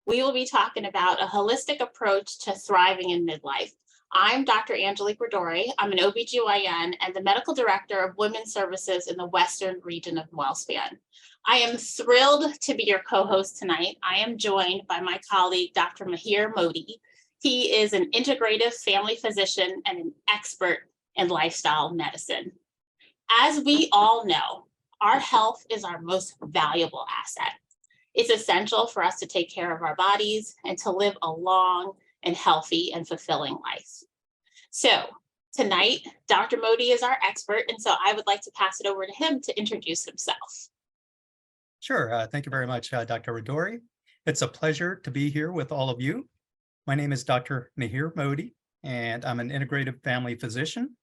We will be talking about a holistic approach to thriving in midlife. I'm Dr. Angelique Rodori. I'm an OBGYN and the medical director of women's services in the Western region of WellSpan. I am thrilled to be your co-host tonight. I am joined by my colleague, Dr. Mahir Modi. He is an integrative family physician and an expert in lifestyle medicine. As we all know, our health is our most valuable asset. It's essential for us to take care of our bodies and to live a long and healthy and fulfilling life. So tonight, Dr. Modi is our expert, and so I would like to pass it over to him to introduce himself. Sure. Thank you very much, Dr. Rodori. It's a pleasure to be here with all of you. My name is Dr. Mahir Modi, and I'm an integrative family physician.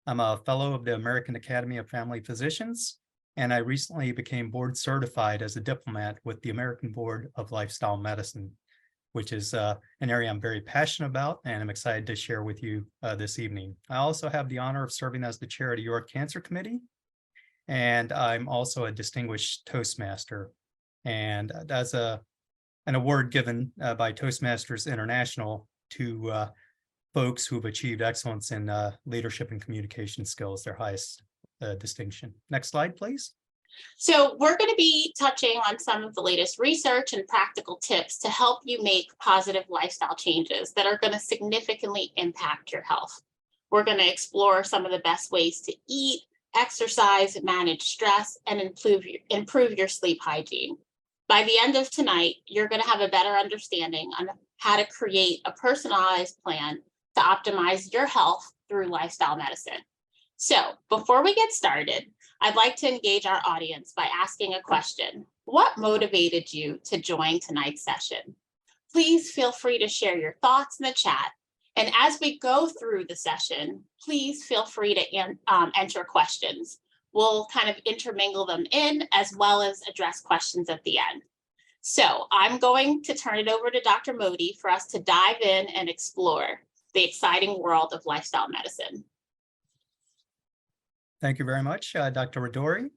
I'm a fellow of the American Academy of Family Physicians, and I recently became board certified as a diplomat with the American Board of Lifestyle Medicine, which is an area I'm very passionate about, and I'm excited to share with you this evening. I also have the honor of serving as the chair of the York Cancer Committee, and I'm also a distinguished Toastmaster. And that's an award given by Toastmasters International to folks who've achieved excellence in leadership and communication skills, their highest distinction. Next slide, please. So we're going to be touching on some of the latest research and practical tips to help you make positive lifestyle changes that are going to significantly impact your health. We're going to explore some of the best ways to eat, exercise, manage stress, and improve your sleep hygiene. By the end of tonight, you're going to have a better understanding on how to create a personalized plan to optimize your health through lifestyle medicine. So before we get started, I'd like to engage our audience by asking a question. What motivated you to join tonight's session? Please feel free to share your thoughts in the chat. And as we go through the session, please feel free to enter questions. We'll kind of intermingle them in as well as address questions at the end. So I'm going to turn it over to Dr. Modi for us to dive in and explore the exciting world of lifestyle medicine. Thank you very much, Dr. Rodori.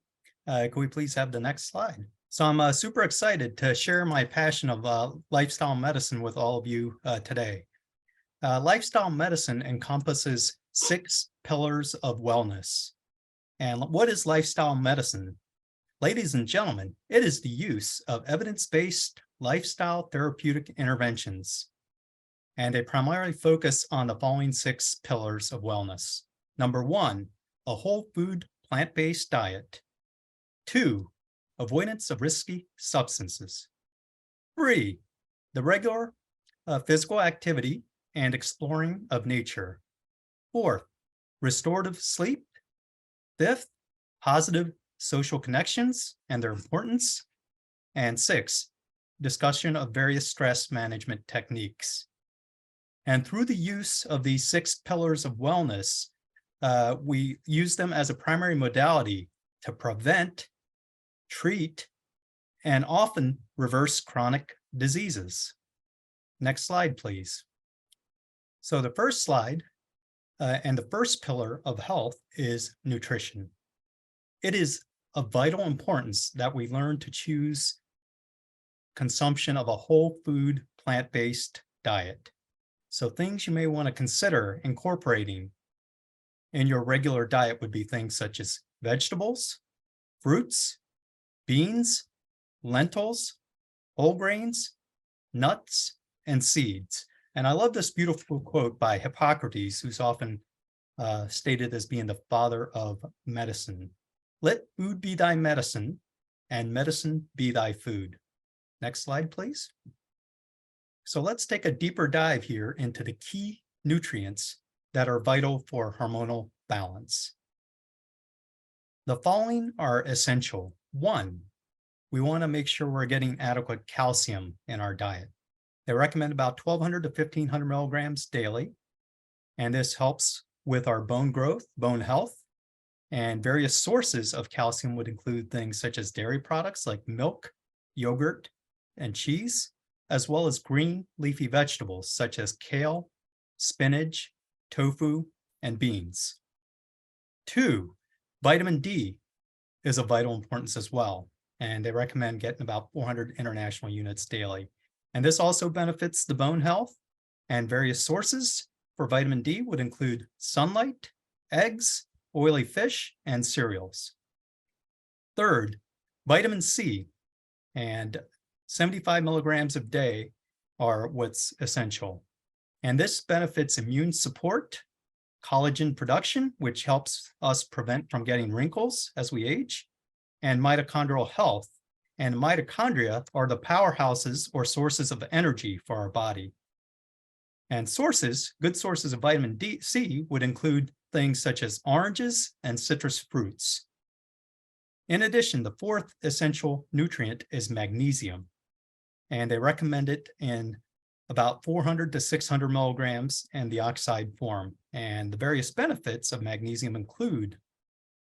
Could we please have the next slide? So I'm super excited to share my passion of lifestyle medicine with all of you today. Lifestyle medicine encompasses 6 pillars of wellness. And what is lifestyle medicine? Ladies and gentlemen, it is the use of evidence-based lifestyle therapeutic interventions. And they primarily focus on the following 6 pillars of wellness. Number 1, a whole food plant-based diet. 2, avoidance of risky substances. 3, the regular physical activity and exploring of nature. 4th, restorative sleep. 5th, positive social connections and their importance. And 6, discussion of various stress management techniques. And through the use of these 6 pillars of wellness, we use them as a primary modality to prevent, treat, and often reverse chronic diseases. Next slide, please. So the first slide and the first pillar of health is nutrition. It is of vital importance that we learn to choose consumption of a whole food plant-based diet. So things you may want to consider incorporating in your regular diet would be things such as vegetables, fruits, beans, lentils, whole grains, nuts, and seeds. And I love this beautiful quote by Hippocrates, who's often stated as being the father of medicine. Let food be thy medicine, and medicine be thy food. Next slide, please. So let's take a deeper dive here into the key nutrients that are vital for hormonal balance. The following are essential. 1, we want to make sure we're getting adequate calcium in our diet. They recommend about 1,200 to 1,500 milligrams daily, and this helps with our bone growth, bone health, and various sources of calcium would include things such as dairy products like milk, yogurt, and cheese, as well as green leafy vegetables such as kale, spinach, tofu, and beans. 2, vitamin D is of vital importance as well, and they recommend getting about 400 international units daily. And this also benefits the bone health, and various sources for vitamin D would include sunlight, eggs, oily fish, and cereals. Third, vitamin C and 75 milligrams a day are what's essential. And this benefits immune support, collagen production, which helps us prevent from getting wrinkles as we age, and mitochondrial health. And mitochondria are the powerhouses or sources of energy for our body. And good sources of vitamin C would include things such as oranges and citrus fruits. In addition, the fourth essential nutrient is magnesium, and they recommend it in about 400 to 600 milligrams in the oxide form. And the various benefits of magnesium include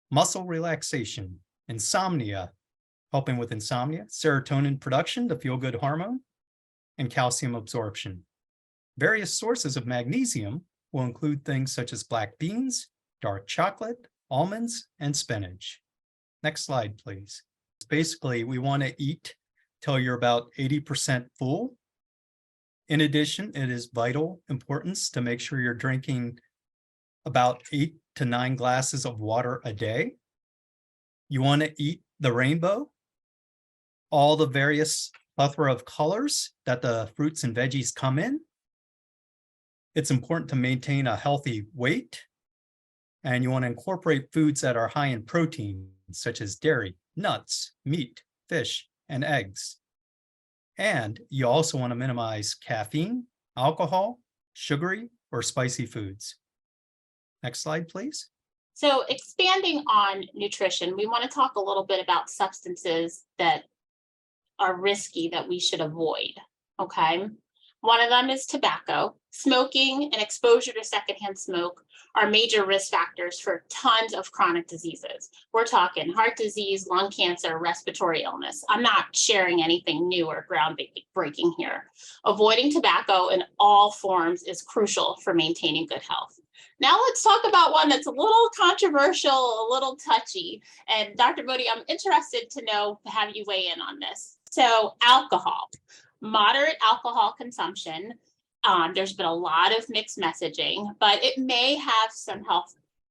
muscle relaxation, insomnia, helping with insomnia, serotonin production, the feel-good hormone, and calcium absorption. Various sources of magnesium will include things such as black beans, dark chocolate, almonds, and spinach. Next slide, please. Basically, we want to eat till you're about 80% full. In addition, it is vital importance to make sure you're drinking about 8 to 9 glasses of water a day. You want to eat the rainbow, all the various plethora of colors that the fruits and veggies come in. It's important to maintain a healthy weight, and you want to incorporate foods that are high in protein, such as dairy, nuts, meat, fish, and eggs. And you also want to minimize caffeine, alcohol, sugary, or spicy foods. Next slide, please. So expanding on nutrition, we want to talk a little bit about substances that are risky that we should avoid, okay? One of them is tobacco. Smoking and exposure to secondhand smoke are major risk factors for tons of chronic diseases. We're talking heart disease, lung cancer, respiratory illness. I'm not sharing anything new or groundbreaking here. Avoiding tobacco in all forms is crucial for maintaining good health. Now let's talk about one that's a little controversial, a little touchy. And Dr. Modi, I'm interested to have you weigh in on this. So alcohol. Moderate alcohol consumption. There's been a lot of mixed messaging, but it may have some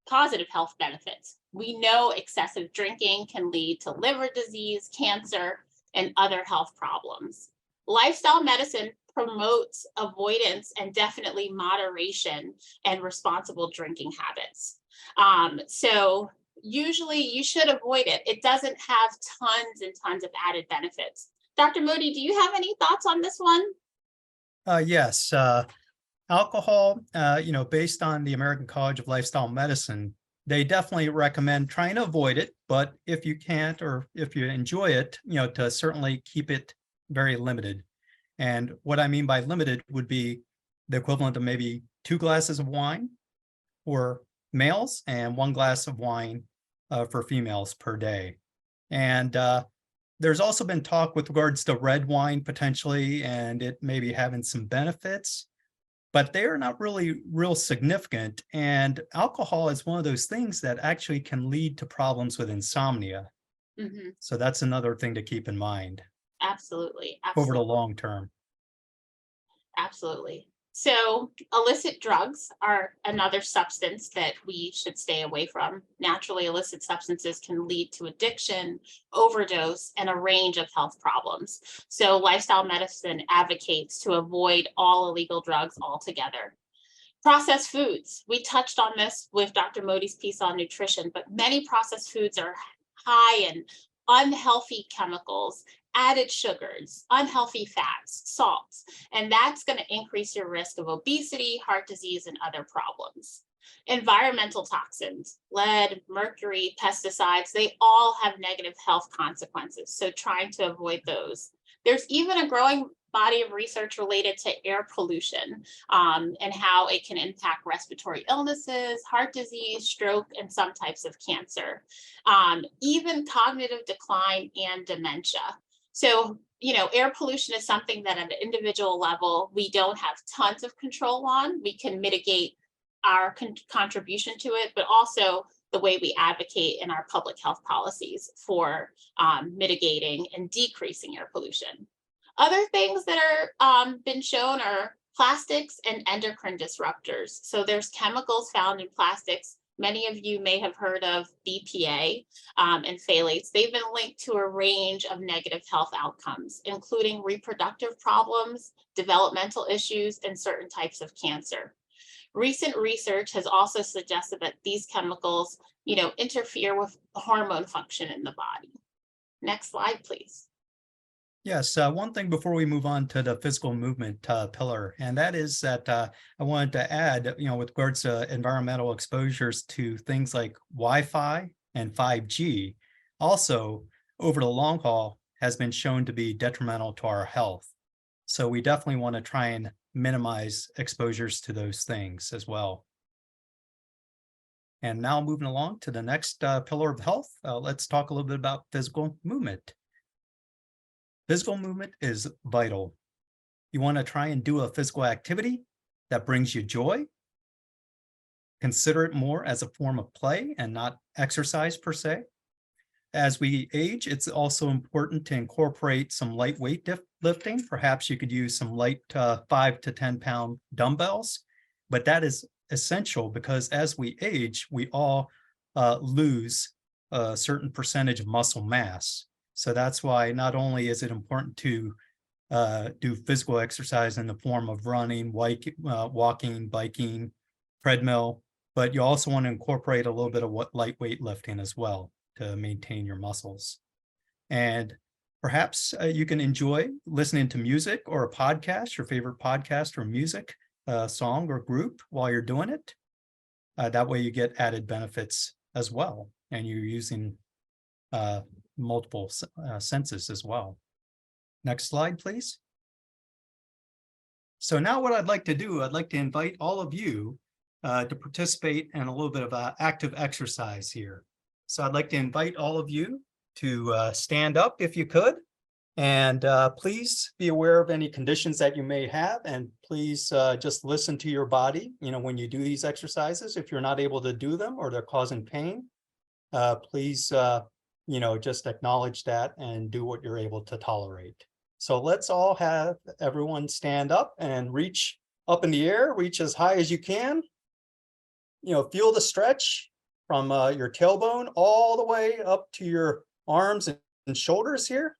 positive health benefits. We know excessive drinking can lead to liver disease, cancer, and other health problems. Lifestyle medicine promotes avoidance and definitely moderation and responsible drinking habits. So usually you should avoid it. It doesn't have tons and tons of added benefits. Dr. Modi, do you have any thoughts on this one? Yes, alcohol, based on the American College of Lifestyle Medicine, they definitely recommend trying to avoid it, but if you can't, or if you enjoy it, to certainly keep it very limited. And what I mean by limited would be the equivalent of maybe 2 glasses of wine for males and 1 glass of wine for females per day. And there's also been talk with regards to red wine potentially, and it maybe having some benefits, but they are not really real significant. And alcohol is one of those things that actually can lead to problems with insomnia. Mm-hmm. So that's another thing to keep in mind. Absolutely. Over the long term. Absolutely. So illicit drugs are another substance that we should stay away from. Naturally, illicit substances can lead to addiction, overdose, and a range of health problems. So lifestyle medicine advocates to avoid all illegal drugs altogether. Processed foods. We touched on this with Dr. Modi's piece on nutrition, but many processed foods are high in unhealthy chemicals, added sugars, unhealthy fats, salts, and that's going to increase your risk of obesity, heart disease, and other problems. Environmental toxins, lead, mercury, pesticides, they all have negative health consequences, so trying to avoid those. There's even a growing body of research related to air pollution and how it can impact respiratory illnesses, heart disease, stroke, and some types of cancer, even cognitive decline and dementia. So, air pollution is something that at an individual level, we don't have tons of control on. We can mitigate our contribution to it, but also the way we advocate in our public health policies for mitigating and decreasing air pollution. Other things that are been shown are plastics and endocrine disruptors. So there's chemicals found in plastics. Many of you may have heard of BPA and phthalates. They've been linked to a range of negative health outcomes, including reproductive problems, developmental issues, and certain types of cancer. Recent research has also suggested that these chemicals, interfere with hormone function in the body. Next slide, please. Yes, one thing before we move on to the physical movement pillar, and that is that I wanted to add, with regards to environmental exposures to things like Wi-Fi and 5G, also over the long haul has been shown to be detrimental to our health. So we definitely want to try and minimize exposures to those things as well. And now moving along to the next pillar of health, let's talk a little bit about physical movement. Physical movement is vital. You want to try and do a physical activity that brings you joy. Consider it more as a form of play and not exercise per se. As we age, it's also important to incorporate some lightweight lifting. Perhaps you could use some light 5 to 10 pound dumbbells, but that is essential because as we age, we all lose a certain percentage of muscle mass. So that's why not only is it important to do physical exercise in the form of running, walking, biking, treadmill, but you also want to incorporate a little bit of lightweight lifting as well to maintain your muscles. And perhaps you can enjoy listening to music or a podcast, your favorite podcast or music, song or group while you're doing it. That way you get added benefits as well. And you're using multiple senses as well. Next slide, please. So now what I'd like to do, I'd like to invite all of you to participate in a little bit of active exercise here. So I'd like to invite all of you to stand up if you could, and please be aware of any conditions that you may have, and please just listen to your body, when you do these exercises. If you're not able to do them or they're causing pain, please just acknowledge that and do what you're able to tolerate. So let's all have everyone stand up and reach up in the air, reach as high as you can. Feel the stretch from your tailbone all the way up to your arms and shoulders here.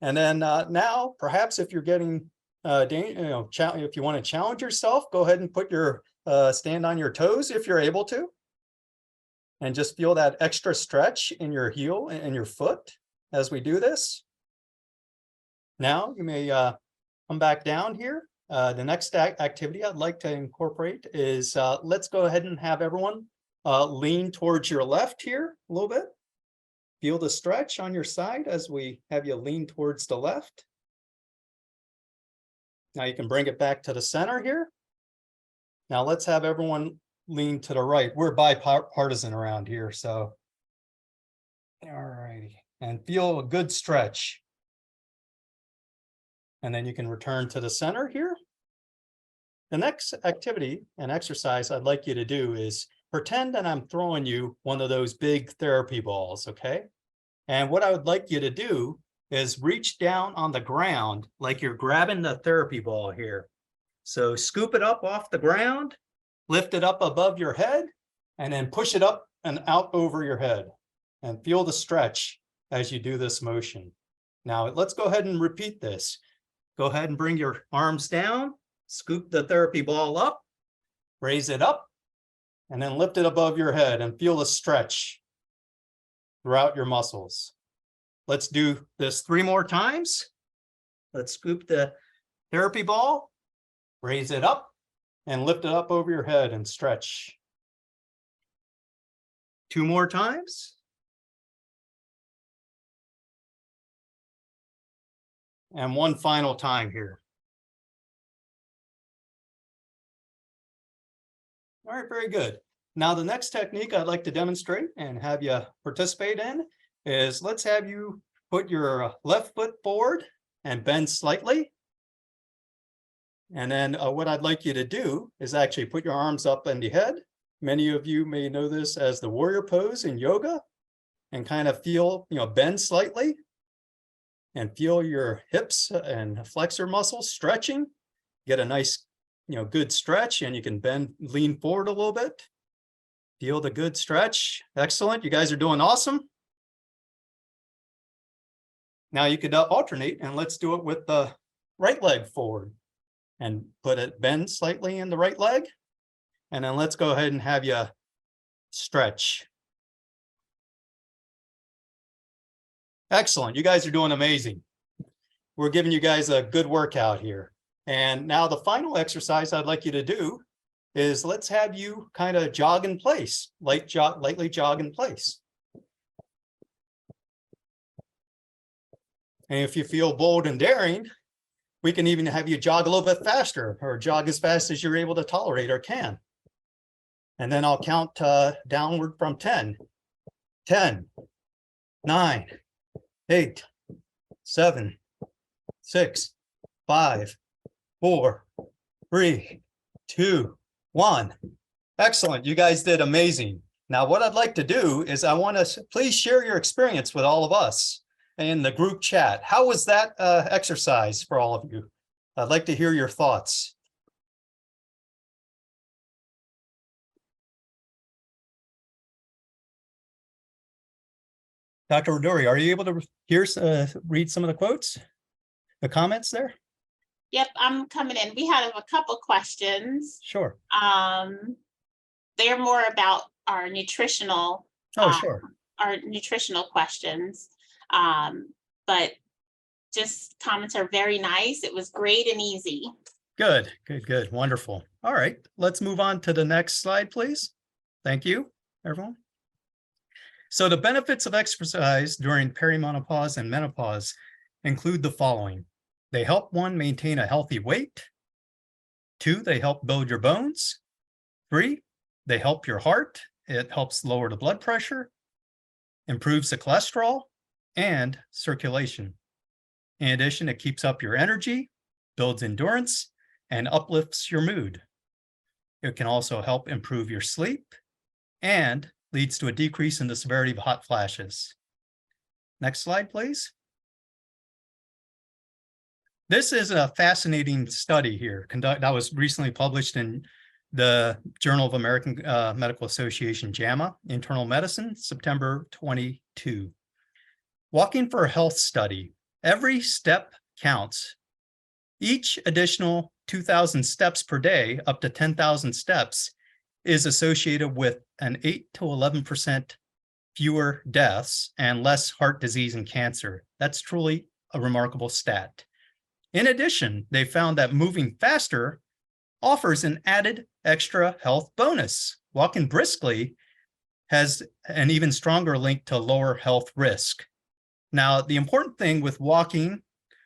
And then now, perhaps if you're getting, if you want to challenge yourself, go ahead and put your stand on your toes if you're able to. And just feel that extra stretch in your heel and your foot as we do this. Now you may come back down here. The next activity I'd like to incorporate is let's go ahead and have everyone lean towards your left here a little bit. Feel the stretch on your side as we have you lean towards the left. Now you can bring it back to the center here. Now let's have everyone lean to the right. We're bipartisan around here, so. All righty, and feel a good stretch. And then you can return to the center here. The next activity and exercise I'd like you to do is pretend that I'm throwing you one of those big therapy balls, okay? And what I would like you to do is reach down on the ground like you're grabbing the therapy ball here. So scoop it up off the ground, lift it up above your head, and then push it up and out over your head. And feel the stretch as you do this motion. Now let's go ahead and repeat this. Go ahead and bring your arms down, scoop the therapy ball up, raise it up, and then lift it above your head and feel the stretch throughout your muscles. Let's do this 3 more times. Let's scoop the therapy ball, raise it up, and lift it up over your head and stretch. 2 more times. And 1 final time here. All right, very good. Now the next technique I'd like to demonstrate and have you participate in is let's have you put your left foot forward and bend slightly. And then what I'd like you to do is actually put your arms up in the head. Many of you may know this as the warrior pose in yoga, and kind of feel, bend slightly. and feel your hips and flexor muscles stretching. Get a nice, good stretch, and you can lean forward a little bit. Feel the good stretch. Excellent. You guys are doing awesome. Now you could alternate, and let's do it with the right leg forward and bend slightly in the right leg. And then let's go ahead and have you stretch. Excellent. You guys are doing amazing. We're giving you guys a good workout here. And now the final exercise I'd like you to do is let's have you kind of jog in place, lightly jog in place. And if you feel bold and daring, we can even have you jog a little bit faster, or jog as fast as you're able to tolerate or can. And then I'll count downward from 10. 10, 9, 8, 7, 6, 5, 4, 3, 2, 1. Excellent. You guys did amazing. Now, what I'd like to do is I want to please share your experience with all of us in the group chat. How was that exercise for all of you? I'd like to hear your thoughts. Dr. Rodori, are you able to read some of the quotes, the comments there? Yep, I'm coming in. We had a couple questions. Sure. They're more about our nutritional. Sure. Our nutritional questions. But just comments are very nice. It was great and easy. Good. Wonderful. All right, let's move on to the next slide, please. Thank you, everyone. So the benefits of exercise during perimenopause and menopause include the following. They help one maintain a healthy weight. 2, they help build your bones. 3, they help your heart. It helps lower the blood pressure, improves the cholesterol and circulation. In addition, it keeps up your energy, builds endurance, and uplifts your mood. It can also help improve your sleep and leads to a decrease in the severity of hot flashes. Next slide, please. This is a fascinating study here that was recently published in the Journal of American Medical Association, JAMA, Internal Medicine, September 22. Walking for a Health study. Every step counts. Each additional 2,000 steps per day, up to 10,000 steps, is associated with an 8 to 11% fewer deaths and less heart disease and cancer. That's truly a remarkable stat. In addition, they found that moving faster offers an added extra health bonus. Walking briskly has an even stronger link to lower health risk. Now, the important thing with walking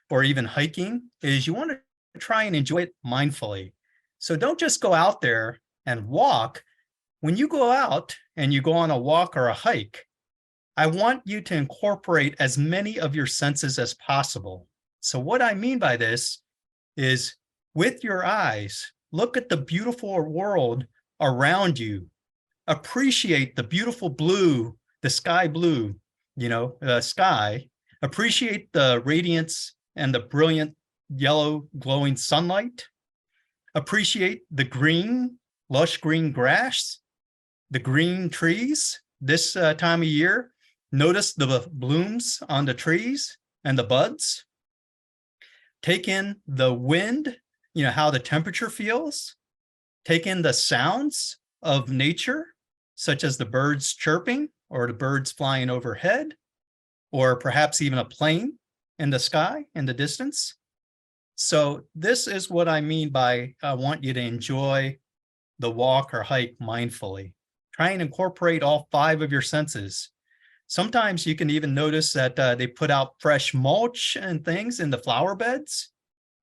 or even hiking is you want to try and enjoy it mindfully. So don't just go out there and walk. When you go out and you go on a walk or a hike, I want you to incorporate as many of your senses as possible. So what I mean by this is with your eyes, look at the beautiful world around you. Appreciate the beautiful blue, the sky blue, sky. Appreciate the radiance and the brilliant yellow glowing sunlight. Appreciate the green, lush green grass, the green trees this time of year. Notice the blooms on the trees and the buds. Take in the wind, how the temperature feels. Take in the sounds of nature, such as the birds chirping or the birds flying overhead, or perhaps even a plane in the sky in the distance. So this is what I mean by I want you to enjoy the walk or hike mindfully. Try and incorporate all 5 of your senses. Sometimes you can even notice that they put out fresh mulch and things in the flower beds,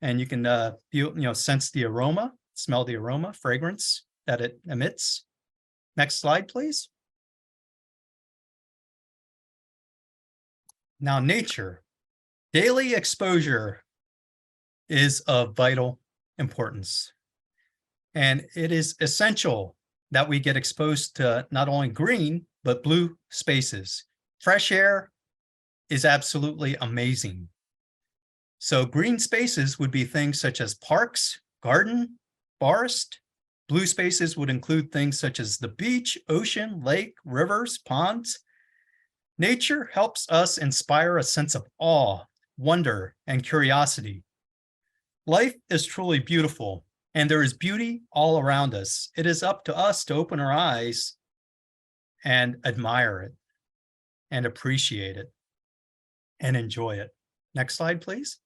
and you can feel, sense the aroma, smell the aroma, fragrance that it emits. Next slide, please. Now, nature. Daily exposure is of vital importance. And it is essential that we get exposed to not only green, but blue spaces. Fresh air is absolutely amazing. So green spaces would be things such as parks, garden, forest. Blue spaces would include things such as the beach, ocean, lake, rivers, ponds. Nature helps us inspire a sense of awe, wonder, and curiosity. Life is truly beautiful, and there is beauty all around us. It is up to us to open our eyes and admire it and appreciate it and enjoy it. Next slide, please.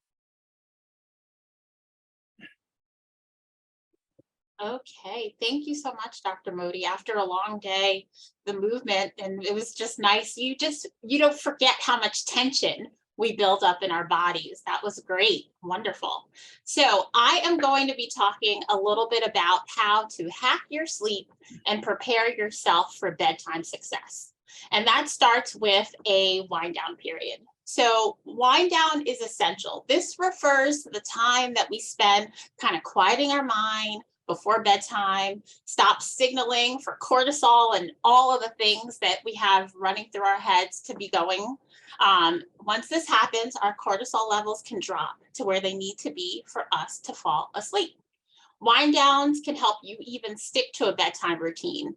Okay, thank you so much, Dr. Modi. After a long day, the movement, and it was just nice. You don't forget how much tension we build up in our bodies. That was great, wonderful. So I am going to be talking a little bit about how to hack your sleep and prepare yourself for bedtime success. And that starts with a wind down period. So wind down is essential. This refers to the time that we spend kind of quieting our mind before bedtime, stop signaling for cortisol and all of the things that we have running through our heads to be going. Once this happens, our cortisol levels can drop to where they need to be for us to fall asleep. Wind downs can help you even stick to a bedtime routine.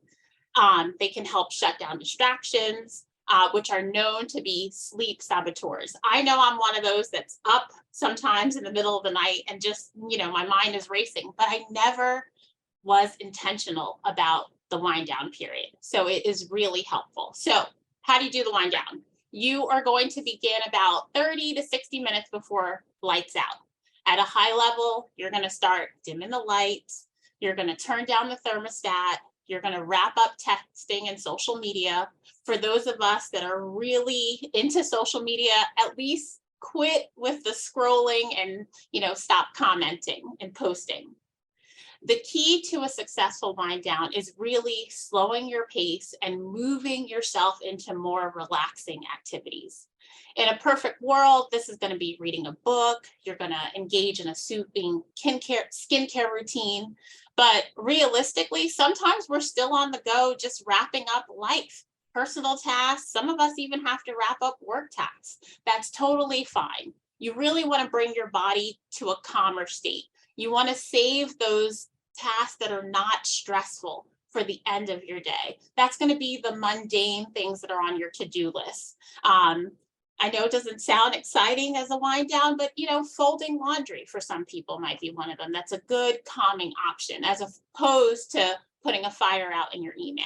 They can help shut down distractions, which are known to be sleep saboteurs. I know I'm one of those that's up sometimes in the middle of the night and just, my mind is racing, but I never was intentional about the wind down period. So it is really helpful. So how do you do the wind down? You are going to begin about 30 to 60 minutes before lights out. At a high level, you're going to start dimming the lights. You're going to turn down the thermostat. You're going to wrap up texting and social media. For those of us that are really into social media, at least quit with the scrolling and, stop commenting and posting. The key to a successful wind down is really slowing your pace and moving yourself into more relaxing activities. In a perfect world, this is going to be reading a book. You're going to engage in a soothing skincare routine. But realistically, sometimes we're still on the go, just wrapping up life, personal tasks. Some of us even have to wrap up work tasks. That's totally fine. You really want to bring your body to a calmer state. You want to save those tasks that are not stressful for the end of your day. That's going to be the mundane things that are on your to-do list. I know it doesn't sound exciting as a wind down, but folding laundry for some people might be one of them. That's a good calming option as opposed to putting a fire out in your email.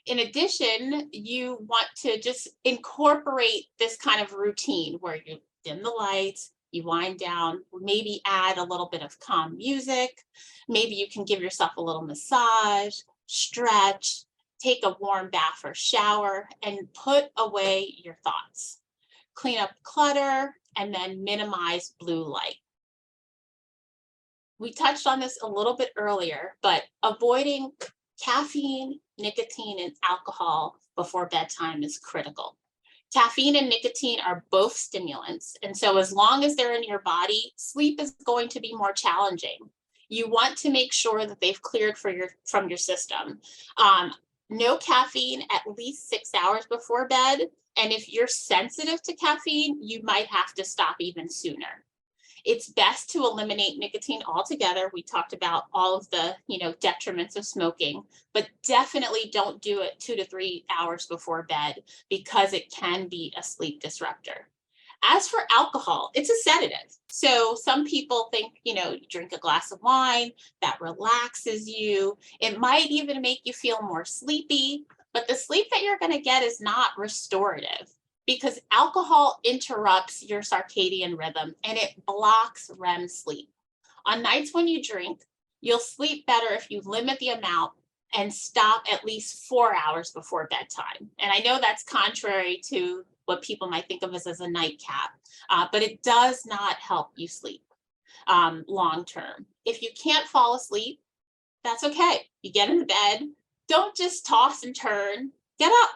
In addition, you want to just incorporate this kind of routine where you dim the lights, you wind down, maybe add a little bit of calm music. Maybe you can give yourself a little massage, stretch, take a warm bath or shower, and put away your thoughts. Clean up clutter, and then minimize blue light. We touched on this a little bit earlier, but avoiding caffeine, nicotine, and alcohol before bedtime is critical. Caffeine and nicotine are both stimulants, and so as long as they're in your body, sleep is going to be more challenging. You want to make sure that they've cleared from your system. No caffeine at least 6 hours before bed, and if you're sensitive to caffeine, you might have to stop even sooner. It's best to eliminate nicotine altogether. We talked about all of the, detriments of smoking, but definitely don't do it 2 to 3 hours before bed because it can be a sleep disruptor. As for alcohol, it's a sedative. So some people think, you drink a glass of wine, that relaxes you. It might even make you feel more sleepy, but the sleep that you're going to get is not restorative, because alcohol interrupts your circadian rhythm and it blocks REM sleep. On nights when you drink, you'll sleep better if you limit the amount and stop at least 4 hours before bedtime. And I know that's contrary to what people might think of as a nightcap, but it does not help you sleep long term. If you can't fall asleep, that's okay. You get in the bed, don't just toss and turn, get up.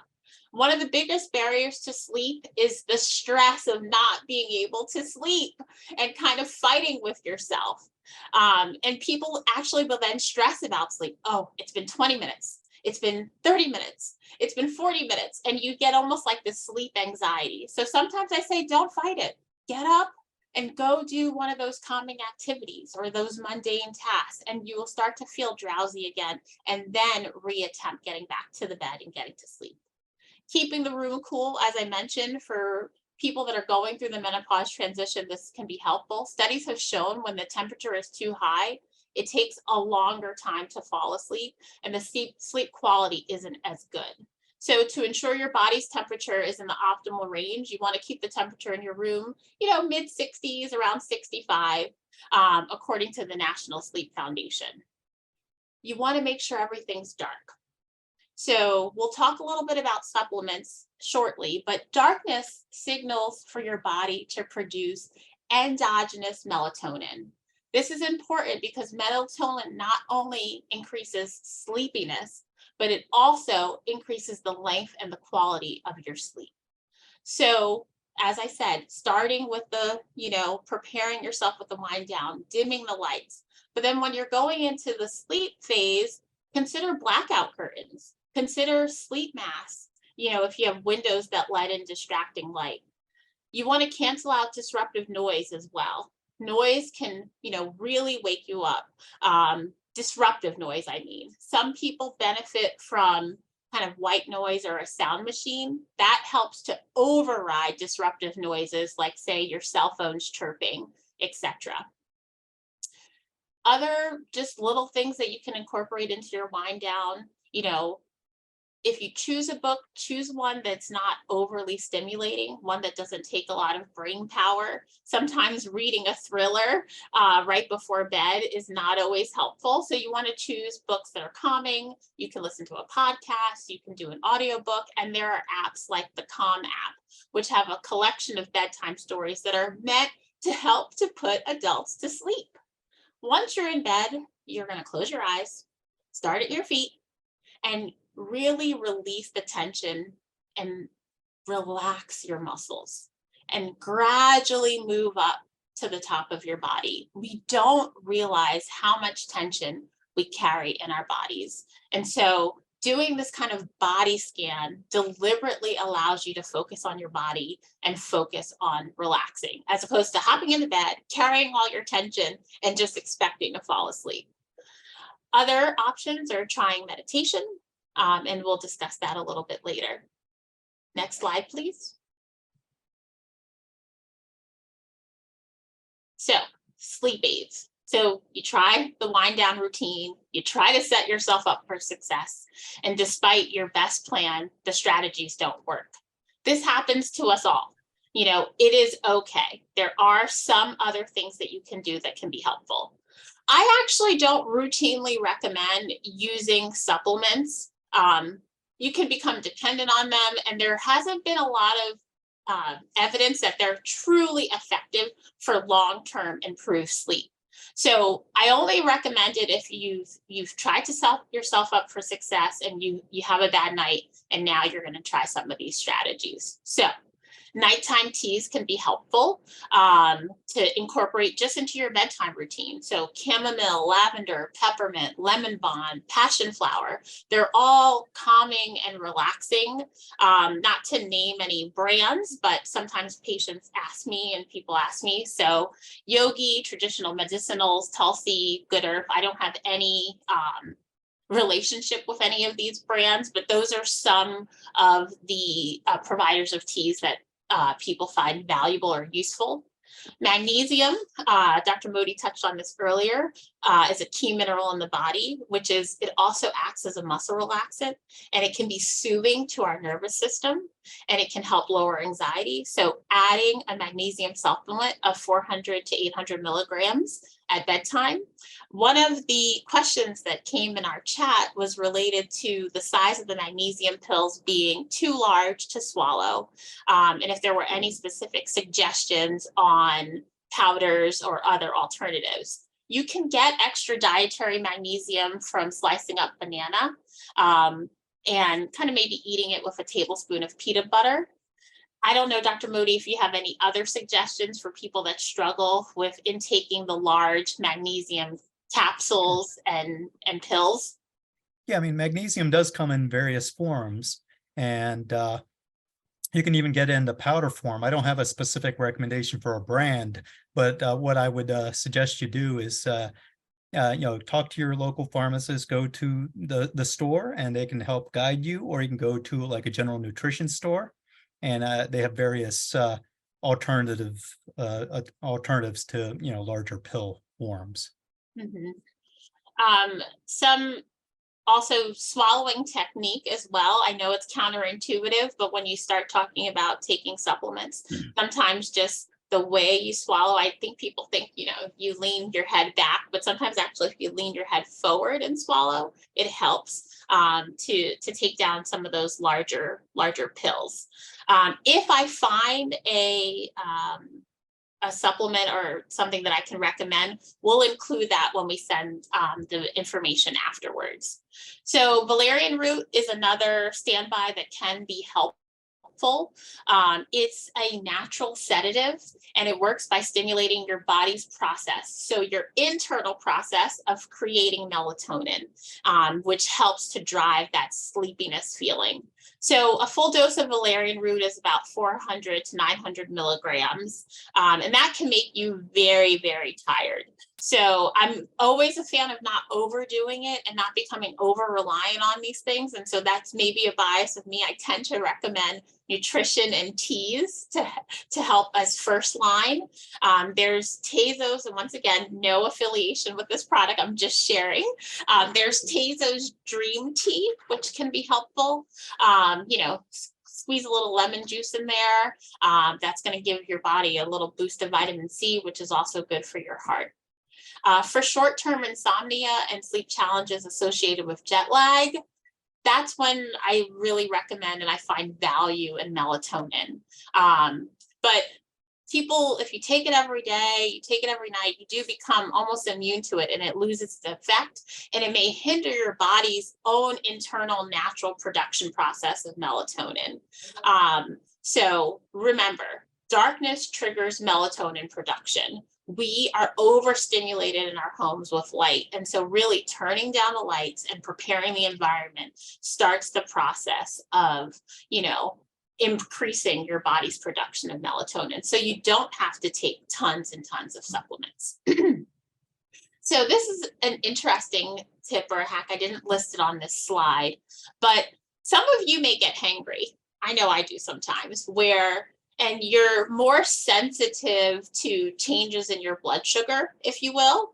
One of the biggest barriers to sleep is the stress of not being able to sleep and kind of fighting with yourself. And people actually will then stress about sleep. Oh, it's been 20 minutes. It's been 30 minutes. It's been 40 minutes. And you get almost like this sleep anxiety. So sometimes I say, don't fight it. Get up, and go do one of those calming activities or those mundane tasks, and you will start to feel drowsy again, and then reattempt getting back to the bed and getting to sleep. Keeping the room cool, as I mentioned, for people that are going through the menopause transition, this can be helpful. Studies have shown when the temperature is too high, it takes a longer time to fall asleep, and the sleep quality isn't as good. So to ensure your body's temperature is in the optimal range, you want to keep the temperature in your room, mid 60s, around 65, according to the National Sleep Foundation. You want to make sure everything's dark. So we'll talk a little bit about supplements shortly, but darkness signals for your body to produce endogenous melatonin. This is important because melatonin not only increases sleepiness, but it also increases the length and the quality of your sleep. So as I said, starting with the, preparing yourself with the wind down, dimming the lights. But then when you're going into the sleep phase, consider blackout curtains, consider sleep masks, if you have windows that let in distracting light. You want to cancel out disruptive noise as well. Noise can, really wake you up. Disruptive noise, I mean. Some people benefit from kind of white noise or a sound machine. That helps to override disruptive noises like, say, your cell phone's chirping, etc. Other just little things that you can incorporate into your wind down, if you choose a book, choose one that's not overly stimulating, one that doesn't take a lot of brain power. Sometimes reading a thriller right before bed is not always helpful. So you want to choose books that are calming. You can listen to a podcast, you can do an audiobook, and there are apps like the Calm app, which have a collection of bedtime stories that are meant to help to put adults to sleep. Once you're in bed, you're going to close your eyes, start at your feet, and really release the tension and relax your muscles and gradually move up to the top of your body. We don't realize how much tension we carry in our bodies. And so doing this kind of body scan deliberately allows you to focus on your body and focus on relaxing, as opposed to hopping in the bed, carrying all your tension, and just expecting to fall asleep. Other options are trying meditation, and we'll discuss that a little bit later. Next slide, please. So, sleep aids. So you try the wind down routine, you try to set yourself up for success, and despite your best plan, the strategies don't work. This happens to us all. It is okay. There are some other things that you can do that can be helpful. I actually don't routinely recommend using supplements. You can become dependent on them, and there hasn't been a lot of evidence that they're truly effective for long-term improved sleep. So I only recommend it if you've tried to set yourself up for success and you have a bad night, and now you're going to try some of these strategies. So nighttime teas can be helpful to incorporate just into your bedtime routine. So chamomile, lavender, peppermint, lemon balm, passion flower, they're all calming and relaxing. Not to name any brands, but sometimes patients ask me and people ask me. So Yogi, traditional medicinals, Tulsi, Good Earth, I don't have any relationship with any of these brands, but those are some of the providers of teas that people find valuable or useful. Magnesium, Dr. Modi touched on this earlier, is a key mineral in the body, it also acts as a muscle relaxant, and it can be soothing to our nervous system, and it can help lower anxiety. So adding a magnesium supplement of 400 to 800 milligrams at bedtime. One of the questions that came in our chat was related to the size of the magnesium pills being too large to swallow, and if there were any specific suggestions on powders or other alternatives. You can get extra dietary magnesium from slicing up banana and kind of maybe eating it with a tablespoon of peanut butter. I don't know, Dr. Modi, if you have any other suggestions for people that struggle with intaking the large magnesium capsules and pills. Yeah, I mean, magnesium does come in various forms, and You can even get it in the powder form. I don't have a specific recommendation for a brand, but what I would suggest you do is talk to your local pharmacist, go to the store and they can help guide you, or you can go to like a general nutrition store and they have various alternatives to, larger pill forms. Mhm. Some also swallowing technique as well. I know it's counterintuitive, but when you start talking about taking supplements, sometimes just the way you swallow, I think people think, you lean your head back, but sometimes actually if you lean your head forward and swallow, it helps to take down some of those larger pills. If I find a supplement or something that I can recommend, we'll include that when we send the information afterwards. So valerian root is another standby that can be helpful. It's a natural sedative and it works by stimulating your body's process. So your internal process of creating melatonin, which helps to drive that sleepiness feeling. So a full dose of valerian root is about 400 to 900 milligrams, and that can make you very, very tired. So I'm always a fan of not overdoing it and not becoming over reliant on these things. And so that's maybe a bias of me. I tend to recommend nutrition and teas to help as first line. There's Tezos, and once again, no affiliation with this product, I'm just sharing. There's Tezos Dream Tea, which can be helpful. Squeeze a little lemon juice in there. That's going to give your body a little boost of vitamin C, which is also good for your heart. For short-term insomnia and sleep challenges associated with jet lag, that's when I really recommend and I find value in melatonin. But people, if you take it every day, you take it every night, you do become almost immune to it and it loses its effect, and it may hinder your body's own internal natural production process of melatonin. So remember, darkness triggers melatonin production. We are overstimulated in our homes with light. And so really turning down the lights and preparing the environment starts the process of, increasing your body's production of melatonin. So you don't have to take tons and tons of supplements. So this is an interesting tip or a hack. I didn't list it on this slide, but some of you may get hangry. I know I do sometimes, and you're more sensitive to changes in your blood sugar, if you will.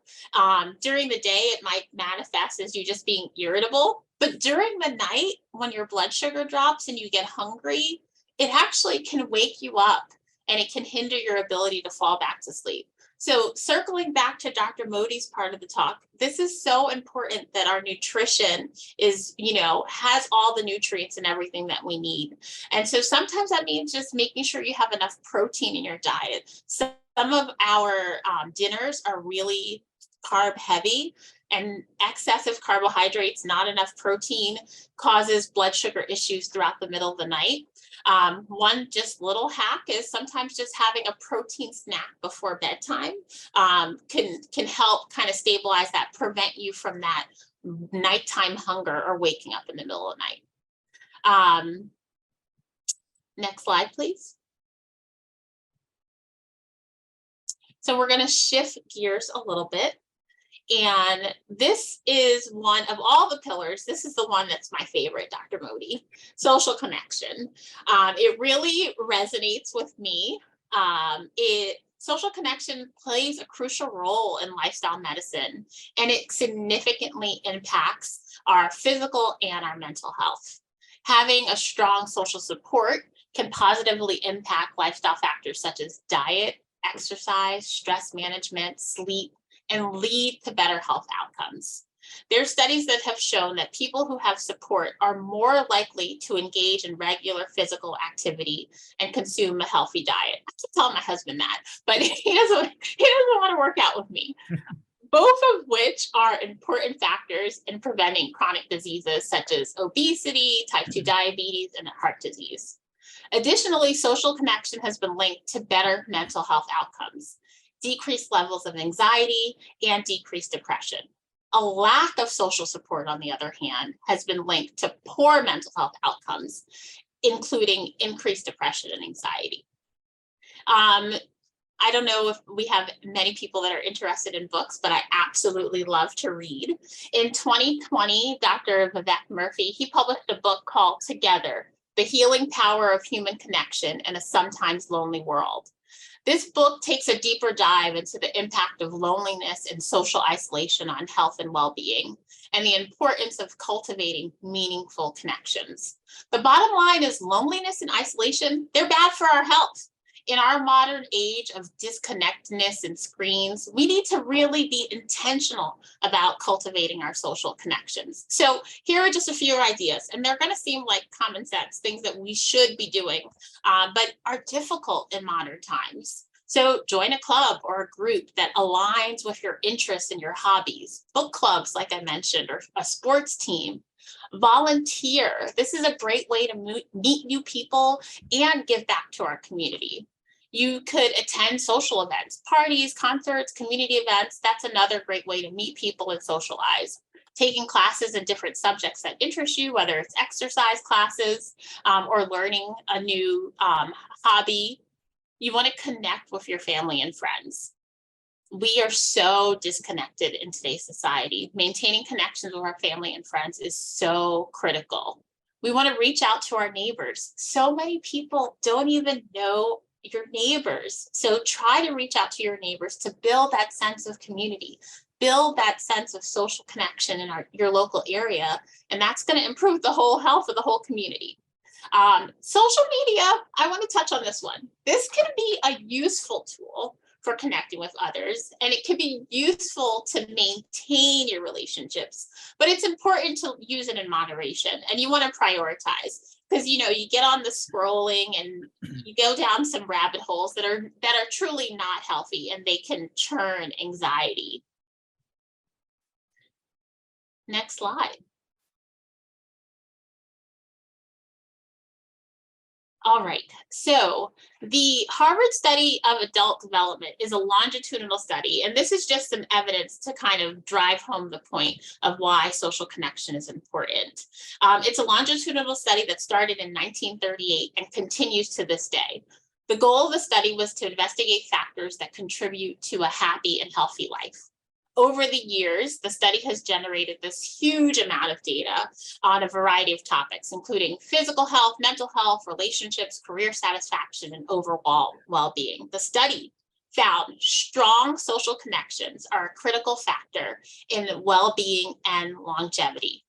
During the day, it might manifest as you just being irritable, but during the night, when your blood sugar drops and you get hungry, it actually can wake you up and it can hinder your ability to fall back to sleep. So circling back to Dr. Modi's part of the talk, this is so important that our nutrition is, has all the nutrients and everything that we need. And so sometimes that means just making sure you have enough protein in your diet. Some of our dinners are really carb heavy, and excessive carbohydrates, not enough protein, causes blood sugar issues throughout the middle of the night. One just little hack is sometimes just having a protein snack before bedtime can help kind of stabilize that, prevent you from that nighttime hunger or waking up in the middle of the night. Next slide, please. So we're going to shift gears a little bit. And this is one of all the pillars. This is the one that's my favorite, Dr. Modi, social connection. It really resonates with me. Social connection plays a crucial role in lifestyle medicine, and it significantly impacts our physical and our mental health. Having a strong social support can positively impact lifestyle factors such as diet, exercise, stress management, sleep, and lead to better health outcomes. There are studies that have shown that people who have support are more likely to engage in regular physical activity and consume a healthy diet. I keep telling my husband that, but he doesn't want to work out with me. Both of which are important factors in preventing chronic diseases such as obesity, type 2 diabetes, and heart disease. Additionally, social connection has been linked to better mental health outcomes, decreased levels of anxiety, and decreased depression. A lack of social support, on the other hand, has been linked to poor mental health outcomes, including increased depression and anxiety. I don't know if we have many people that are interested in books, but I absolutely love to read. In 2020, Dr. Vivek Murthy, he published a book called Together, The Healing Power of Human Connection in a Sometimes Lonely World. This book takes a deeper dive into the impact of loneliness and social isolation on health and well-being, and the importance of cultivating meaningful connections. The bottom line is loneliness and isolation, they're bad for our health. In our modern age of disconnectedness and screens, we need to really be intentional about cultivating our social connections. So here are just a few ideas, and they're going to seem like common sense, things that we should be doing, but are difficult in modern times. So join a club or a group that aligns with your interests and your hobbies, book clubs, like I mentioned, or a sports team. Volunteer. This is a great way to meet new people and give back to our community. You could attend social events, parties, concerts, community events. That's another great way to meet people and socialize. Taking classes in different subjects that interest you, whether it's exercise classes or learning a new hobby. You want to connect with your family and friends. We are so disconnected in today's society. Maintaining connections with our family and friends is so critical. We want to reach out to our neighbors. So many people don't even know your neighbors. So try to reach out to your neighbors to build that sense of community, build that sense of social connection in your local area. And that's going to improve the whole health of the whole community. Social media, I want to touch on this one. This can be a useful tool for connecting with others, and it can be useful to maintain your relationships, but it's important to use it in moderation, and you want to prioritize, because you get on the scrolling and you go down some rabbit holes that are truly not healthy, and they can churn anxiety. Next slide. All right, so the Harvard Study of Adult Development is a longitudinal study, and this is just some evidence to kind of drive home the point of why social connection is important. It's a longitudinal study that started in 1938 and continues to this day. The goal of the study was to investigate factors that contribute to a happy and healthy life. Over the years, the study has generated this huge amount of data on a variety of topics, including physical health, mental health, relationships, career satisfaction, and overall well-being. The study found strong social connections are a critical factor in well-being and longevity.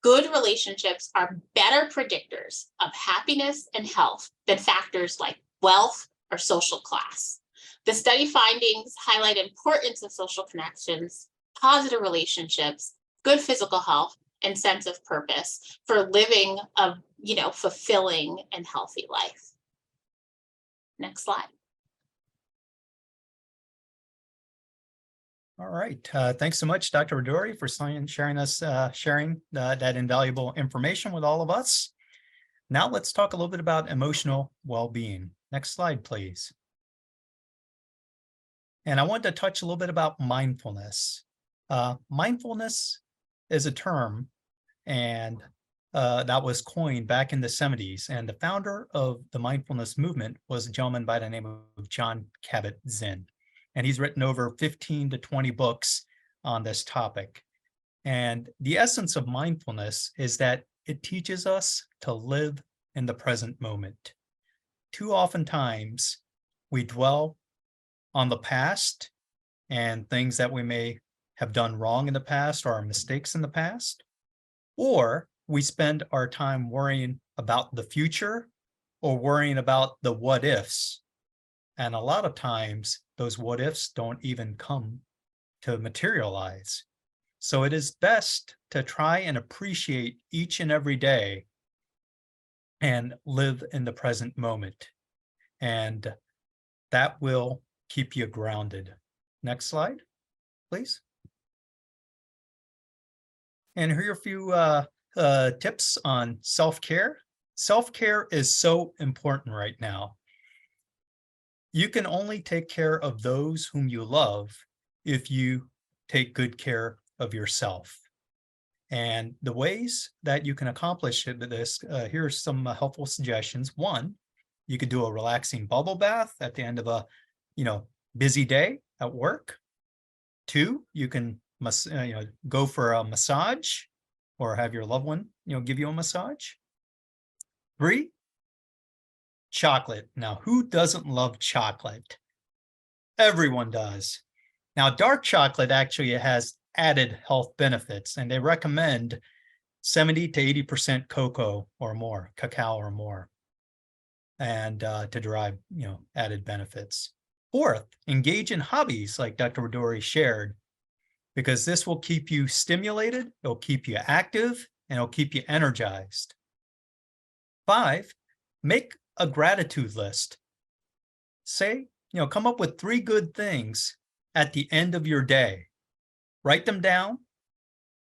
Good relationships are better predictors of happiness and health than factors like wealth or social class. The study findings highlight importance of social connections, positive relationships, good physical health, and sense of purpose for living a fulfilling and healthy life. Next slide. All right. Thanks so much, Dr. Rodori, for sharing that invaluable information with all of us. Now let's talk a little bit about emotional well-being. Next slide, please. And I wanted to touch a little bit about mindfulness. Mindfulness is a term, and that was coined back in the 70s. And the founder of the mindfulness movement was a gentleman by the name of Jon Kabat-Zinn. And he's written over 15 to 20 books on this topic. And the essence of mindfulness is that it teaches us to live in the present moment. Too often times we dwell on the past and things that we may have done wrong in the past or our mistakes in the past, or we spend our time worrying about the future or worrying about the what ifs. And a lot of times those what ifs don't even come to materialize. So it is best to try and appreciate each and every day and live in the present moment. And that will keep you grounded. Next slide, please. And here are a few tips on self-care. Self-care is so important right now. You can only take care of those whom you love if you take good care of yourself. And the ways that you can accomplish this, here are some helpful suggestions. One, you could do a relaxing bubble bath at the end of a, busy day at work. Two, you can go for a massage or have your loved one, give you a massage. Three, chocolate. Now, who doesn't love chocolate? Everyone does. Now, dark chocolate actually has added health benefits, and they recommend 70 to 80% cocoa or more, cacao or more, and to derive, added benefits. Fourth, engage in hobbies like Dr. Rodori shared, because this will keep you stimulated, it'll keep you active, and it'll keep you energized. Five, make a gratitude list. Say, come up with 3 good things at the end of your day. Write them down,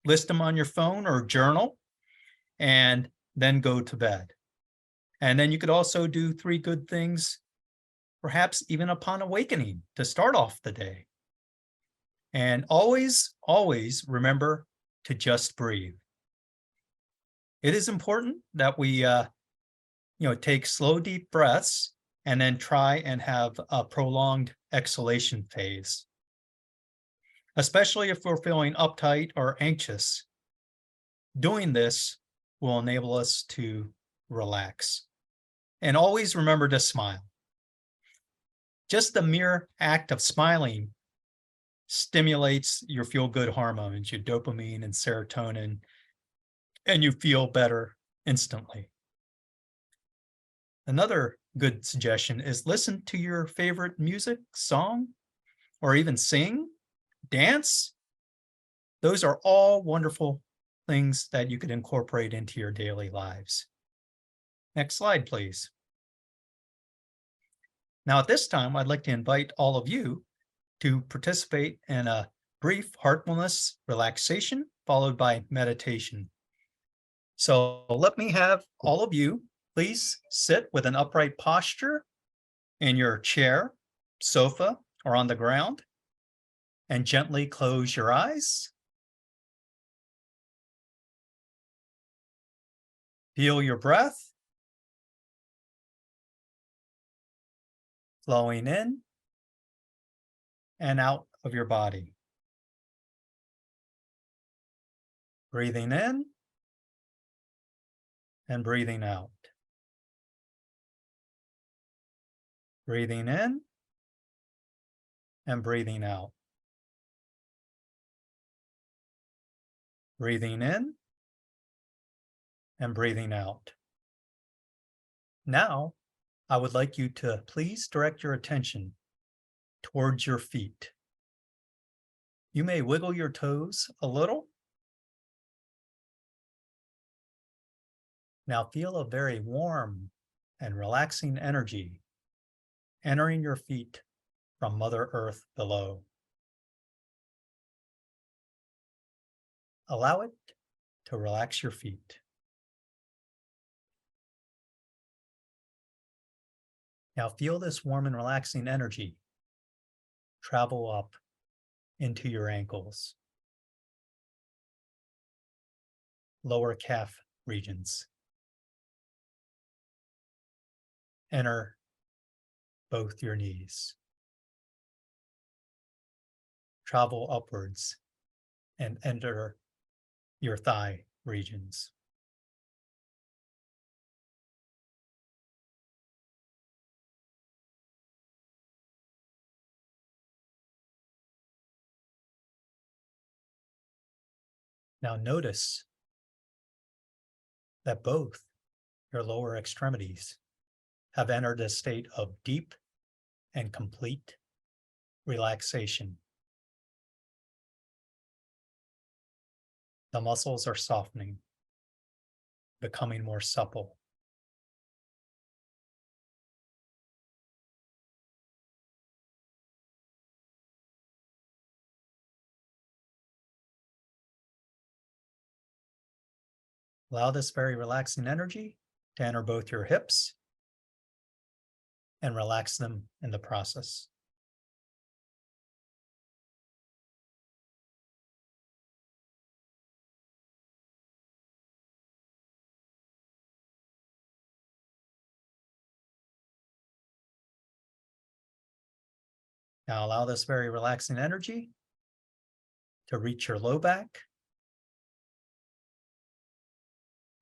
list them on your phone or journal, and then go to bed. And then you could also do 3 good things, perhaps even upon awakening, to start off the day. And always, always remember to just breathe. It is important that we, take slow, deep breaths and then try and have a prolonged exhalation phase, especially if we're feeling uptight or anxious. Doing this will enable us to relax. And always remember to smile. Just the mere act of smiling stimulates your feel-good hormones, your dopamine and serotonin, and you feel better instantly. Another good suggestion is listen to your favorite music, song, or even sing, dance. Those are all wonderful things that you could incorporate into your daily lives. Next slide, please. Now, at this time, I'd like to invite all of you to participate in a brief heartfulness relaxation followed by meditation. So let me have all of you please sit with an upright posture in your chair, sofa, or on the ground, and gently close your eyes. Feel your breath flowing in and out of your body. Breathing in and breathing out. Breathing in and breathing out. Breathing in and breathing out. Now, I would like you to please direct your attention towards your feet. You may wiggle your toes a little. Now feel a very warm and relaxing energy entering your feet from Mother Earth below. Allow it to relax your feet. Now feel this warm and relaxing energy travel up into your ankles, lower calf regions. Enter both your knees. Travel upwards and enter your thigh regions. Now notice that both your lower extremities have entered a state of deep and complete relaxation. The muscles are softening, becoming more supple. Allow this very relaxing energy to enter both your hips and relax them in the process. Now allow this very relaxing energy to reach your low back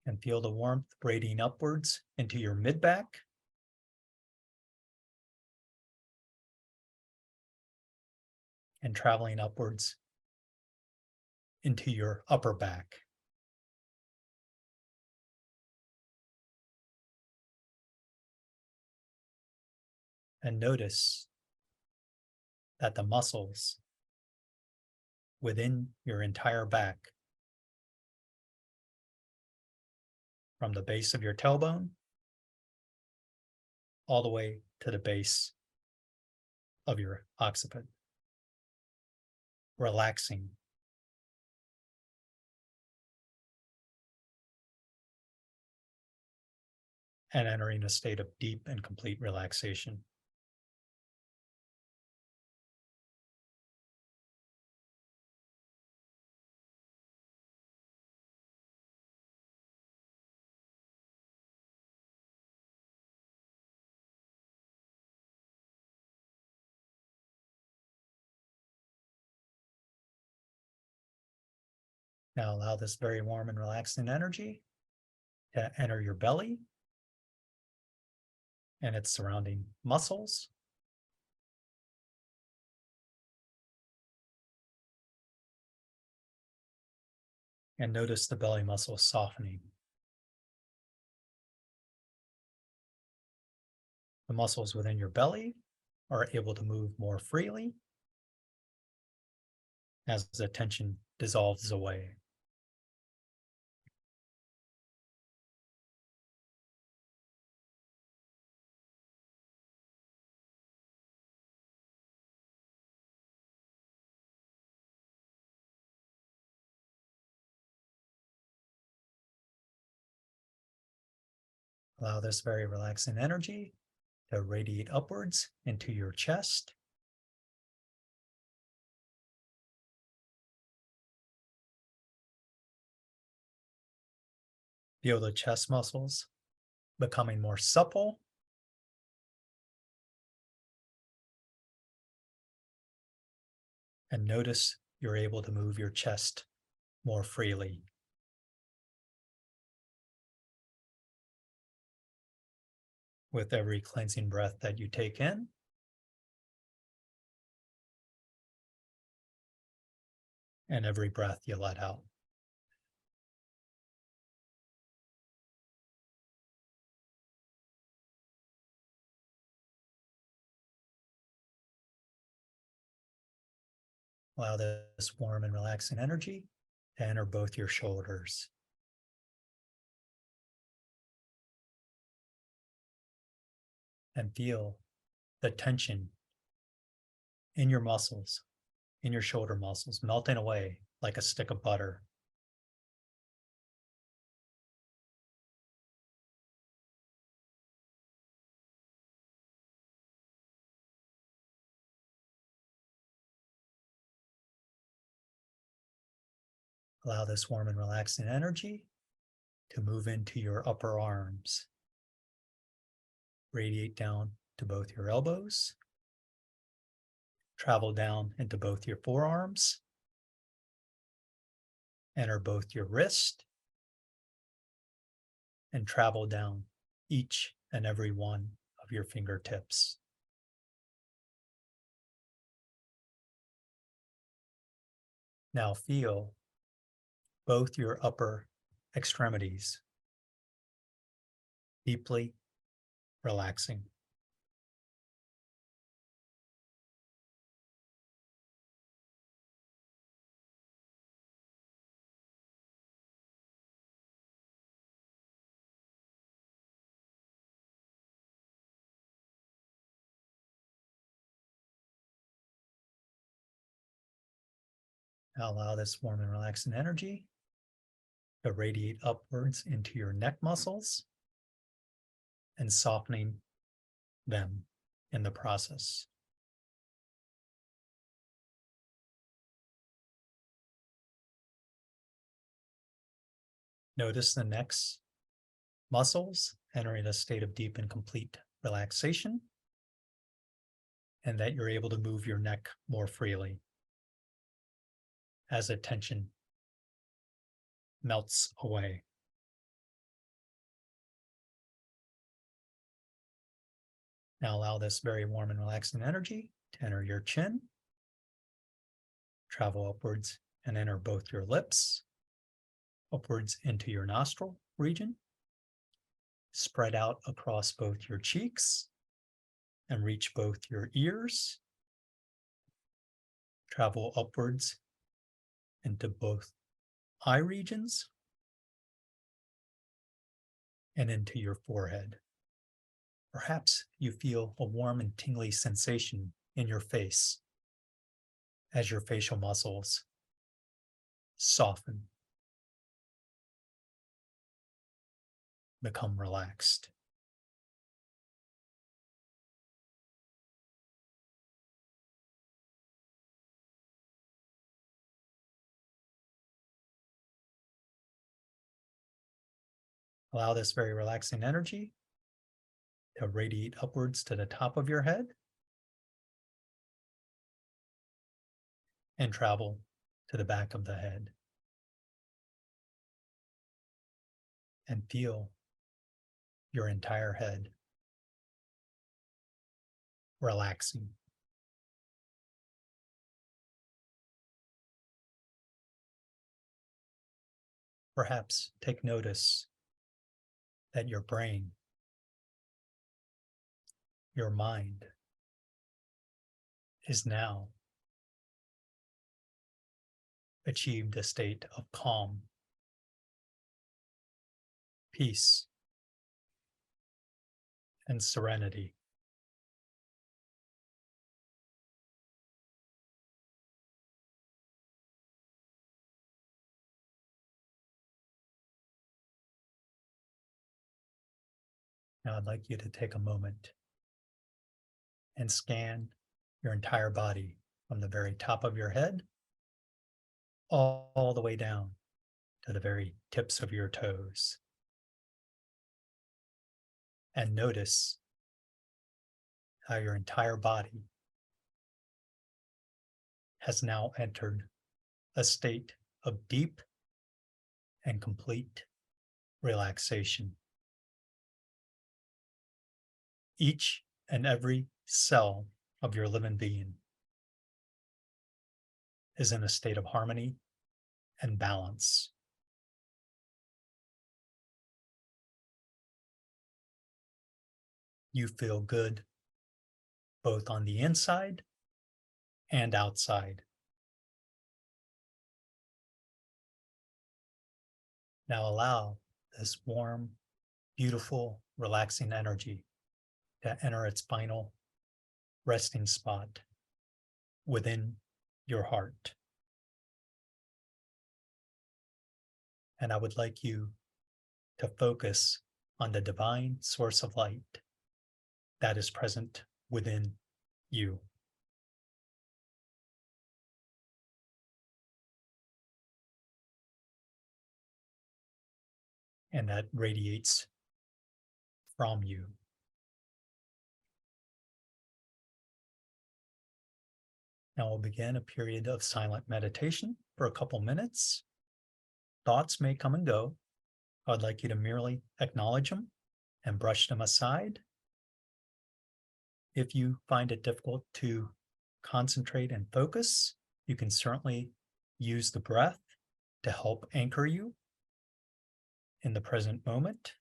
and feel the warmth radiating upwards into your mid back. And traveling upwards into your upper back. And notice that the muscles within your entire back, from the base of your tailbone all the way to the base of your occiput, relaxing. And entering a state of deep and complete relaxation. Now allow this very warm and relaxing energy to enter your belly and its surrounding muscles. And notice the belly muscles softening. The muscles within your belly are able to move more freely as the tension dissolves away. Allow this very relaxing energy to radiate upwards into your chest. Feel the chest muscles becoming more supple. And notice you're able to move your chest more freely. With every cleansing breath that you take in, and every breath you let out. Allow this warm and relaxing energy to enter both your shoulders. And feel the tension in your muscles, in your shoulder muscles, melting away like a stick of butter. Allow this warm and relaxing energy to move into your upper arms. Radiate down to both your elbows. Travel down into both your forearms. Enter both your wrist. And travel down each and every one of your fingertips. Now feel both your upper extremities deeply relaxing. Now allow this warm and relaxing energy to radiate upwards into your neck muscles and softening them in the process. Notice the neck's muscles entering a state of deep and complete relaxation. and that you're able to move your neck more freely as the tension melts away. Now allow this very warm and relaxing energy to enter your chin, travel upwards and enter both your lips, upwards into your nostril region, spread out across both your cheeks, and reach both your ears, travel upwards into both eye regions, and into your forehead. Perhaps you feel a warm and tingly sensation in your face as your facial muscles soften, become relaxed. Allow this very relaxing energy to radiate upwards to the top of your head and travel to the back of the head. And feel your entire head relaxing. Perhaps take notice that your brain, your mind, is now achieved a state of calm, peace, and serenity. Now I'd like you to take a moment and scan your entire body from the very top of your head all the way down to the very tips of your toes. And notice how your entire body has now entered a state of deep and complete relaxation. Each and every cell of your living being is in a state of harmony and balance. You feel good both on the inside and outside. Now allow this warm, beautiful, relaxing energy to enter its final resting spot within your heart. And I would like you to focus on the divine source of light that is present within you. And that radiates from you. Now we'll begin a period of silent meditation for a couple minutes. Thoughts may come and go. I'd like you to merely acknowledge them and brush them aside. If you find it difficult to concentrate and focus, you can certainly use the breath to help anchor you in the present moment,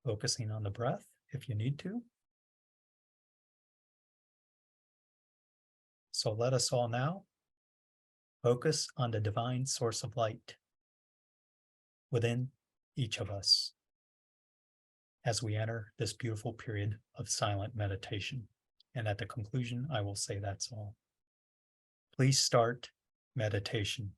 focusing on the breath if you need to. So let us all now focus on the divine source of light within each of us as we enter this beautiful period of silent meditation. And at the conclusion, I will say that's all. Please start meditation.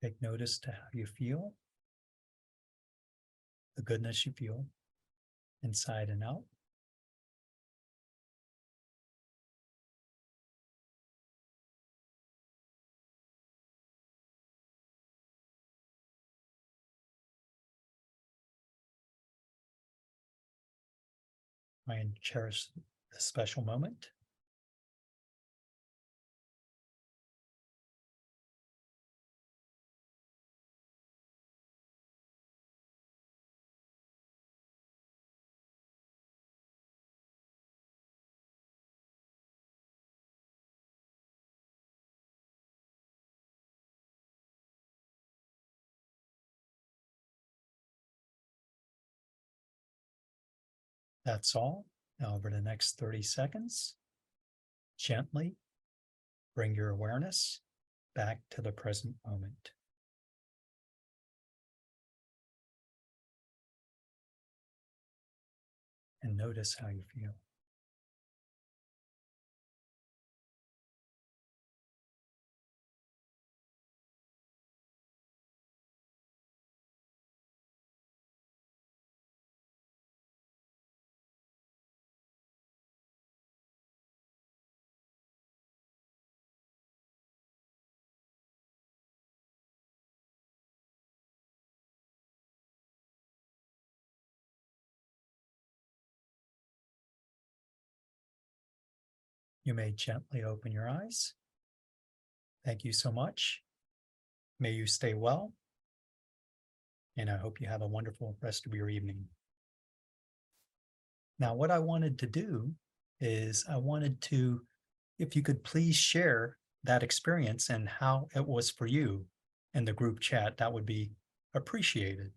Take notice to how you feel, the goodness you feel inside and out. Try and cherish this special moment. That's all. Now over the next 30 seconds, gently bring your awareness back to the present moment. And notice how you feel. You may gently open your eyes. Thank you so much. May you stay well. And I hope you have a wonderful rest of your evening. Now, what I wanted to do is if you could please share that experience and how it was for you in the group chat, that would be appreciated.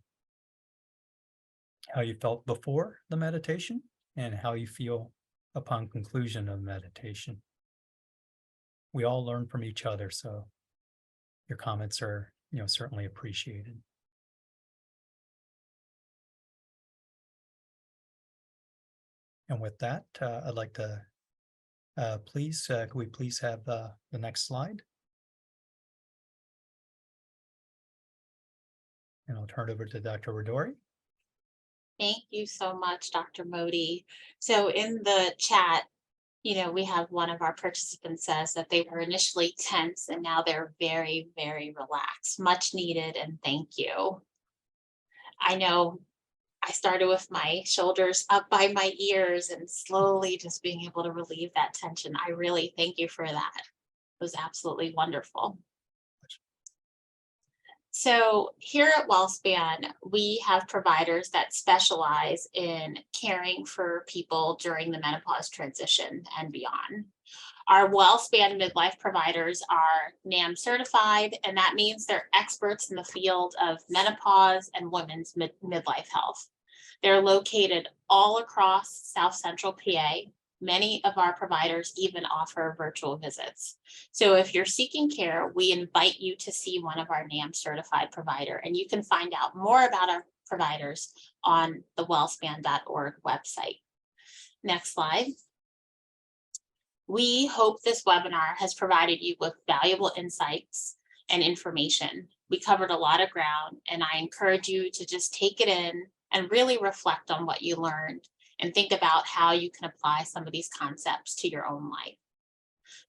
How you felt before the meditation and how you feel upon conclusion of meditation. We all learn from each other, so your comments are, certainly appreciated. And with that, I'd like to could we please have the next slide? And I'll turn it over to Dr. Rodori. Thank you so much, Dr. Modi. So in the chat, we have one of our participants says that they were initially tense and now they're very, very relaxed. Much needed, and thank you. I know I started with my shoulders up by my ears and slowly just being able to relieve that tension. I really thank you for that. It was absolutely wonderful. So here at WellSpan, we have providers that specialize in caring for people during the menopause transition and beyond. Our WellSpan midlife providers are NAM certified, and that means they're experts in the field of menopause and women's midlife health. They're located all across South Central PA. Many of our providers even offer virtual visits. So if you're seeking care, we invite you to see one of our NAM certified provider, and you can find out more about our providers on the wellspan.org website. Next slide. We hope this webinar has provided you with valuable insights and information. We covered a lot of ground, and I encourage you to just take it in and really reflect on what you learned and think about how you can apply some of these concepts to your own life.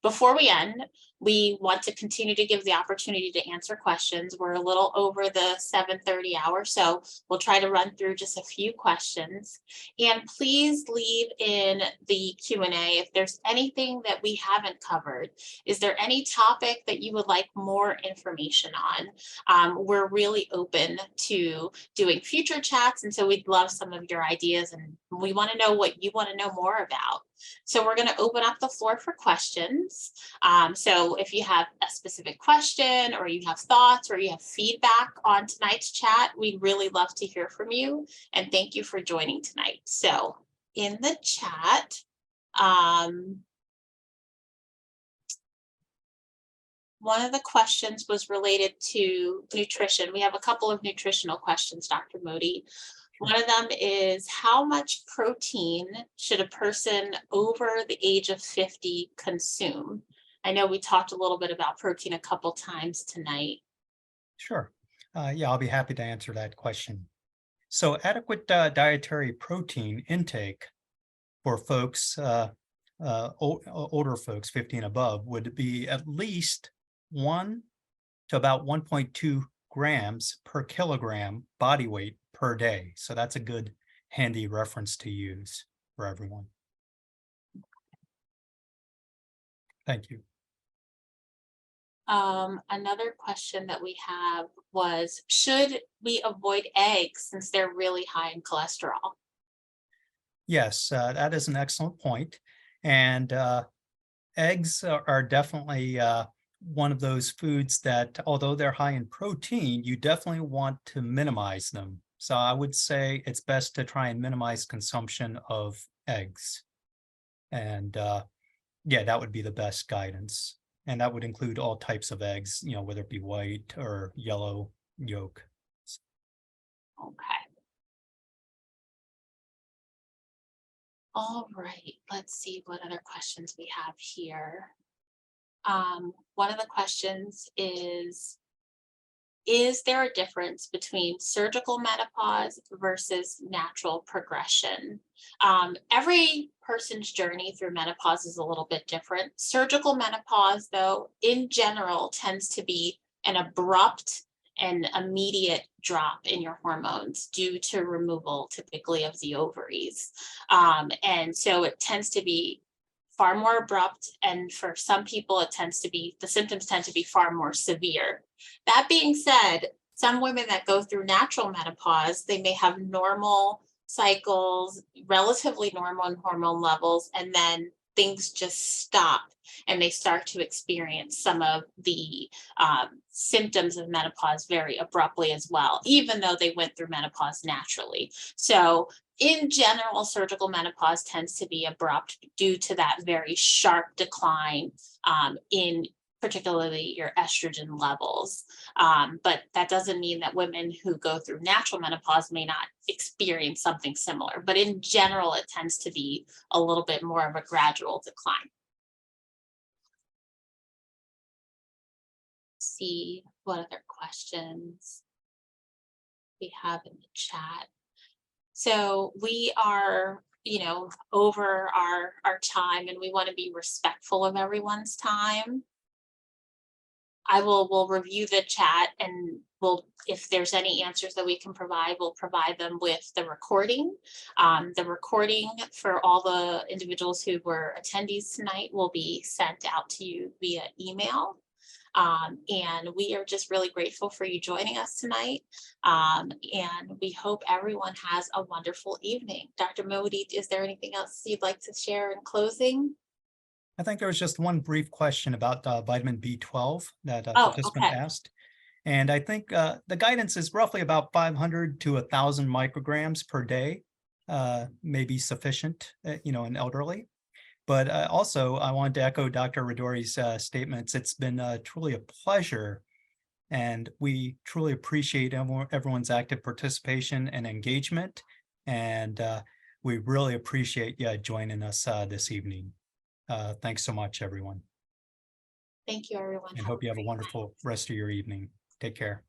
Before we end, we want to continue to give the opportunity to answer questions. We're a little over the 7:30 hour, so we'll try to run through just a few questions. And please leave in the Q&A if there's anything that we haven't covered. Is there any topic that you would like more information on? We're really open to doing future chats, and so we'd love some of your ideas, and we want to know what you want to know more about. So we're going to open up the floor for questions. So if you have a specific question or you have thoughts or you have feedback on tonight's chat, we'd really love to hear from you. And thank you for joining tonight. So in the chat, one of the questions was related to nutrition. We have a couple of nutritional questions, Dr. Modi. One of them is, how much protein should a person over the age of 50 consume? I know we talked a little bit about protein a couple times tonight. Sure. Yeah, I'll be happy to answer that question. So adequate dietary protein intake for folks, older folks 50 and above would be at least 1 to about 1.2 grams per kilogram body weight per day. So that's a good handy reference to use for everyone. Thank you. Another question that we have was, should we avoid eggs since they're really high in cholesterol? Yes, that is an excellent point. And eggs are definitely one of those foods that, although they're high in protein, you definitely want to minimize them. So I would say it's best to try and minimize consumption of eggs. And yeah, that would be the best guidance. And that would include all types of eggs, whether it be white or yellow yolk. Okay. All right. Let's see what other questions we have here. One of the questions is there a difference between surgical menopause versus natural progression? Every person's journey through menopause is a little bit different. Surgical menopause, though, in general, tends to be an abrupt and immediate drop in your hormones due to removal, typically of the ovaries. And so it tends to be far more abrupt. And for some people, the symptoms tend to be far more severe. That being said, some women that go through natural menopause, they may have normal cycles, relatively normal hormone levels, and then things just stop and they start to experience some of the symptoms of menopause very abruptly as well, even though they went through menopause naturally. So in general, surgical menopause tends to be abrupt due to that very sharp decline in particularly your estrogen levels. But that doesn't mean that women who go through natural menopause may not experience something similar. But in general, it tends to be a little bit more of a gradual decline. See what other questions we have in the chat. So we are, over our time, and we want to be respectful of everyone's time. We'll review the chat, and if there's any answers that we can provide, we'll provide them with the recording. The recording for all the individuals who were attendees tonight will be sent out to you via email. And we are just really grateful for you joining us tonight. And we hope everyone has a wonderful evening. Dr. Modi, is there anything else you'd like to share in closing? I think there was just one brief question about vitamin B12 that a Oh, participant okay. asked. And I think the guidance is roughly about 500 to 1,000 micrograms per day, may be sufficient, in elderly. But also, I wanted to echo Dr. Radori's statements. It's been truly a pleasure, and we truly appreciate everyone's active participation and engagement. And we really appreciate you joining us this evening. Thanks so much, everyone. Thank you, everyone. And Have hope you have a great night. wonderful rest of your evening. Take care.